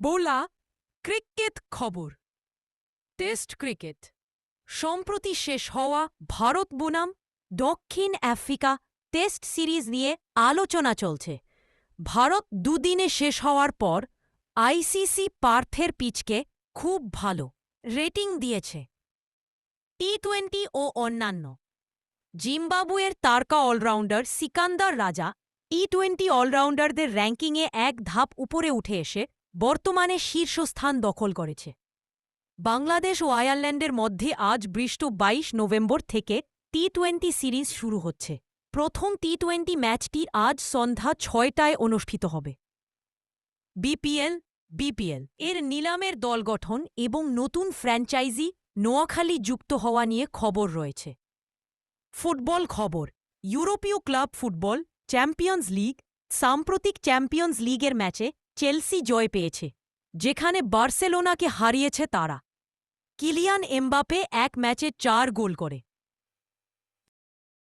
বোলা ক্রিকেট খবর। Test cricket সম্প্রতি শেষ হওয়া ভারত বনাম দক্ষিণ আফ্রিকা টেস্ট সিরিজ নিয়ে আলোচনা চলছে। ভারত দুদিনে শেষ হওয়ার পর আইসিসি পার্থের পিচকে খুব ভালো রেটিং দিয়েছে। টি-20 ও অন্যান্য জিম্বাবুয়ের তারকা অলরাউন্ডার সিকান্দার রাজা টি-20 অলরাউন্ডারদের র্যাঙ্কিংয়ে এক ধাপ উপরে উঠে এসে বর্তমানে শীর্ষস্থান দখল করেছে। বাংলাদেশ ও আয়ারল্যান্ডের মধ্যে আজ 22 নভেম্বর থেকে টি-20 সিরিজ শুরু হচ্ছে। প্রথম টি-20 ম্যাচটি আজ সন্ধ্যা 6টায় অনুষ্ঠিত হবে। বিপিএল এর নিলামের দল গঠন এবং নতুন ফ্র্যাঞ্চাইজি নোয়াখালী যুক্ত হওয়া নিয়ে খবর রয়েছে। ফুটবল খবর। ইউরোপীয় ক্লাব ফুটবল চ্যাম্পিয়ন্স লিগ সাম্প্রতিক চ্যাম্পিয়ন্স লিগের ম্যাচে চেলসি জয় পেয়েছে, যেখানে বার্সেলোনাকে হারিয়েছে তারা। কিলিয়ান এমবাপে এক ম্যাচে 4 গোল করে